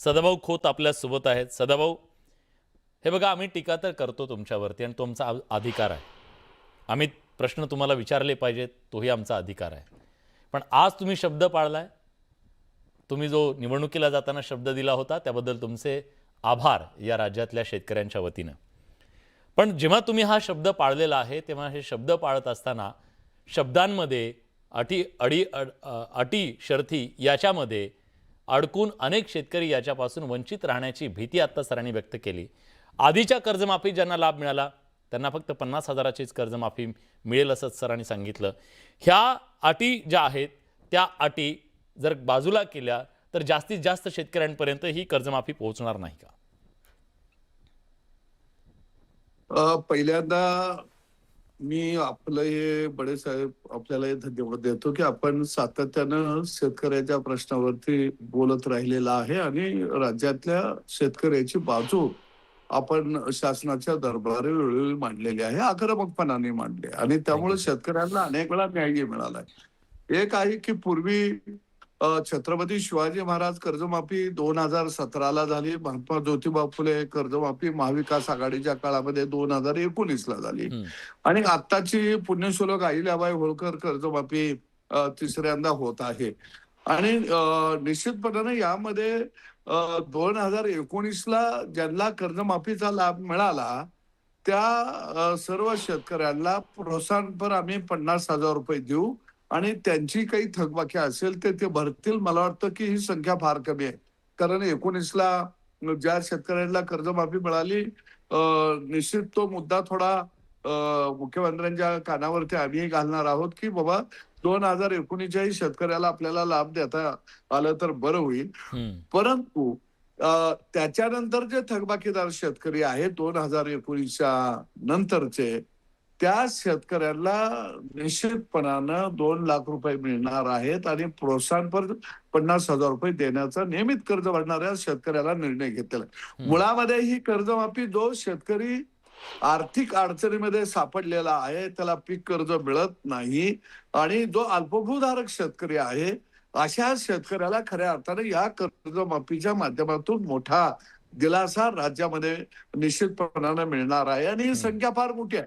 सदाभाऊ खोत आपल्या सोबत आहेत. सदाभाऊ, हे बघा, आम्ही टीका तर करतो तुमच्यावरती आणि तो आमचा अधिकार आहे. आम्ही प्रश्न तुम्हाला विचारले पाहिजेत, तोही आमचा अधिकार आहे. पण आज तुम्ही शब्द पाळलाय. तुम्ही जो निवडणुकीला जाताना शब्द दिला होता त्याबद्दल तुमचे आभार या राज्यातल्या शेतकऱ्यांच्या वतीनं. पण जेव्हा तुम्ही हा शब्द पाळलेला आहे तेव्हा हे शब्द पाळत असताना शब्दांमध्ये अटी शर्थी याच्यामध्ये अडकून अनेक शेतकरी याच्यापासून वंचित राहण्याची भीती आत्ता सरांनी व्यक्त केली. आधीच्या कर्जमाफी ज्यांना लाभ मिळाला त्यांना फक्त 50,000चीच कर्जमाफी मिळेल असं सरांनी सांगितलं. ह्या अटी ज्या आहेत त्या अटी जर बाजूला केल्या तर जास्तीत जास्त शेतकऱ्यांपर्यंत ही कर्जमाफी पोहोचणार नाही का? पहिल्यांदा मी आपलं हे बडे साहेब आपल्याला हे धन्यवाद देतो की आपण सातत्यानं शेतकऱ्याच्या प्रश्नावरती बोलत राहिलेला आहे आणि राज्यातल्या शेतकऱ्याची बाजू आपण शासनाच्या दरबारी वेळोवेळी मांडलेली आहे, आक्रमकपणाने मांडले आणि त्यामुळे शेतकऱ्यांना अनेक वेळा न्याय मिळालाय. एक आहे की पूर्वी छत्रपती शिवाजी महाराज कर्जमाफी 2017ला झाली, महात्मा ज्योतिबा फुले कर्जमाफी महाविकास आघाडीच्या काळामध्ये 2019ला झाली आणि आत्ताची पुण्यश्लोक अहिल्याबाई होळकर कर्जमाफी तिसऱ्यांदा होत आहे. आणि निश्चितपणाने यामध्ये 2019ला ज्यांना कर्जमाफीचा लाभ मिळाला त्या सर्व शेतकऱ्यांना प्रोत्साहनपर आम्ही 50,000 रुपये देऊ आणि त्यांची काही थकबाकी असेल ते भरतील. मला वाटतं की ही संख्या फार कमी आहे, कारण 19ला ज्या शेतकऱ्यांना कर्जमाफी मिळाली निश्चित तो मुद्दा थोडा मुख्यमंत्र्यांच्या कानावरती आम्ही घालणार आहोत की बाबा 2019च्याही शेतकऱ्याला आपल्याला लाभ देता आलं तर बरं होईल. परंतु त्याच्यानंतर जे थकबाकीदार शेतकरी आहेत 2019च्या नंतरचे त्या शेतकऱ्यांना निश्चितपणानं 2 लाख रुपये मिळणार आहेत आणि प्रोत्साहनपर 50,000 रुपये देण्याचा नियमित कर्ज भरणाऱ्या शेतकऱ्याला निर्णय घेतलेला आहे. मुळामध्ये ही कर्जमाफी जो शेतकरी आर्थिक अडचणीमध्ये सापडलेला आहे, त्याला पीक कर्ज मिळत नाही आणि जो अल्पभूधारक शेतकरी आहे अशा शेतकऱ्याला खऱ्या अर्थाने या कर्जमाफीच्या माध्यमातून मोठा दिलासा राज्यामध्ये निश्चितपणाने मिळणार आहे आणि ही संख्या फार मोठी आहे.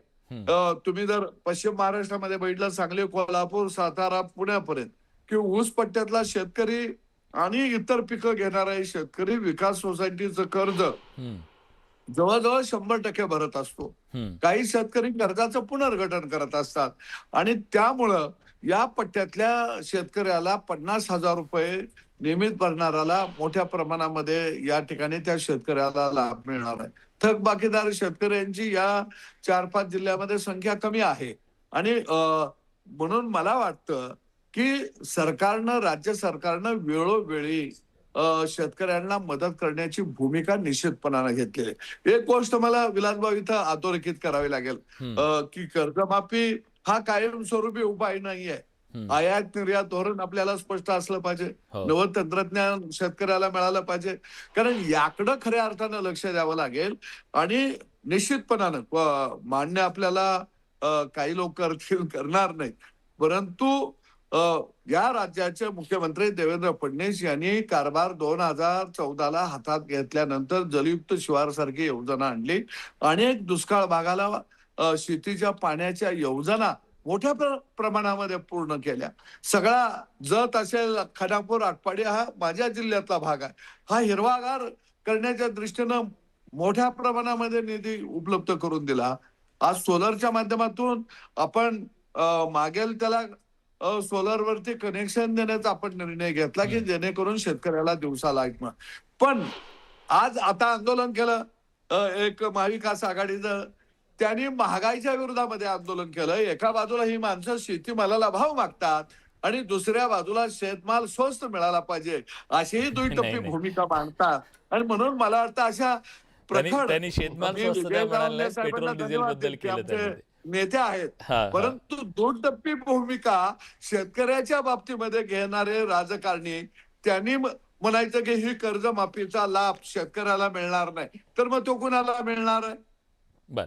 तुम्ही जर पश्चिम महाराष्ट्रामध्ये बघितलं, सांगली, कोल्हापूर, सातारा, पुण्यापर्यंत कि ऊस पट्ट्यातला शेतकरी आणि इतर पिकं घेणारा शेतकरी विकास सोसायटीचं कर्ज जवळजवळ 100% भरत असतो. काही शेतकरी कर्जाचं पुनर्गठन करत असतात आणि त्यामुळं या पट्ट्यातल्या शेतकऱ्याला 50,000 रुपये नियमित भरणाऱ्याला मोठ्या प्रमाणामध्ये या ठिकाणी त्या शेतकऱ्याला लाभ मिळणार आहे. थकबाकीदार शेतकऱ्यांची या 4-5 जिल्ह्यामध्ये संख्या कमी आहे आणि म्हणून मला वाटतं की राज्य सरकारनं वेळोवेळी शेतकऱ्यांना मदत करण्याची भूमिका निश्चितपणाने घेतलेली आहे. एक गोष्ट मला विलासभाऊ इथं अधोरेखित करावी लागेल की कर्जमाफी हा कायमस्वरूपी उपाय नाहीये. आयात निर्यात धोरण आपल्याला स्पष्ट असलं पाहिजे, नवं तंत्रज्ञान शेतकऱ्याला मिळालं पाहिजे, कारण याकडं खऱ्या अर्थानं लक्ष द्यावं लागेल. आणि निश्चितपणानं मान्य आपल्याला काही लोक करणार नाहीत, परंतु या राज्याचे मुख्यमंत्री देवेंद्र फडणवीस यांनी कारभार 2014ला हातात घेतल्यानंतर जलयुक्त शिवार सारखी योजना आणली, अनेक दुष्काळ भागाला शेतीच्या पाण्याच्या योजना मोठ्या प्रमाणामध्ये पूर्ण केल्या. सगळा जत असेल, खानापूर, आटपाडी हा माझ्या जिल्ह्यातला भाग आहे, हा हिरवागार करण्याच्या दृष्टीनं मोठ्या प्रमाणामध्ये निधी उपलब्ध करून दिला. आज सोलरच्या माध्यमातून आपण मागेल त्याला सोलरवरती कनेक्शन देण्याचा आपण निर्णय घेतला की जेणेकरून शेतकऱ्याला दिवसाला ऐकणार. पण आज आता आंदोलन केलं एक महाविकास आघाडीचं, त्यांनी महागाईच्या विरोधामध्ये आंदोलन केलं. एका बाजूला ही माणसं शेतीमालाला भाव मागतात आणि दुसऱ्या बाजूला शेतमाल स्वस्त मिळाला पाहिजे अशीही दुईटप्पी भूमिका मांडतात. आणि म्हणून मला वाटतं अशा त्यांनी शेतमाल स्वस्त म्हणाले, पेट्रोल डिझेल बद्दल केलं नेते आहेत, परंतु दुटप्पी भूमिका शेतकऱ्याच्या बाबतीमध्ये घेणारे राजकारणी त्यांनी म्हणायचं की ही कर्जमाफीचा लाभ शेतकऱ्याला मिळणार नाही, तर मग तो कुणाला मिळणार आहे? बर,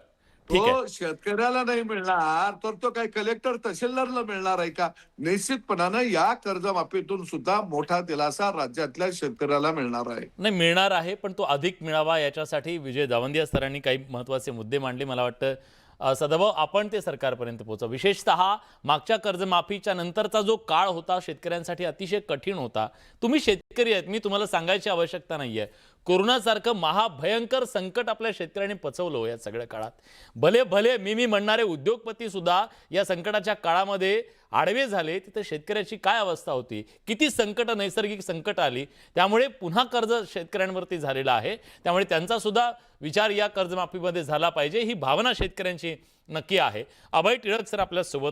ठीक आहे. तो शेतकऱ्याला नाही मिळणार तर तो काय कलेक्टर तहसीलदारला मिळणार आहे का? निश्चितपणानं या कर्जमाफीतून सुद्धा मोठा दिलासा राज्यातल्या शेतकऱ्याला मिळणार आहे. नाही, मिळणार आहे, पण तो अधिक मिळावा याच्यासाठी विजय दावंदिया सरांनी काही महत्त्वाचे मुद्दे मांडले. मला वाटतं सदाभाऊ आपण ते सरकारपर्यंत पोहोचवा. विशेषतः मागच्या कर्जमाफीच्या नंतरचा जो काळ होता शेतकऱ्यांसाठी अतिशय कठीण होता. तुम्ही शेतकरी आहेत, मी तुम्हाला सांगायची आवश्यकता नाही आहे. कोरोनासारखं महाभयंकर संकट आपल्या शेतकऱ्यांनी पचवलं या सगळ्या काळात. भले भले मी म्हणणारे उद्योगपती सुद्धा या संकटाच्या काळामध्ये आडवे झाले. तिथे शेतकऱ्याची काय अवस्था होती, किती संकट, नैसर्गिक संकट आली, त्यामुळे पुन्हा कर्ज शेतकऱ्यांवरती झालेलं आहे. त्यामुळे त्यांचा सुद्धा विचार या कर्जमाफीमध्ये झाला पाहिजे, ही भावना शेतकऱ्यांची नक्की आहे. अभय टिळक सर आपल्या सोबत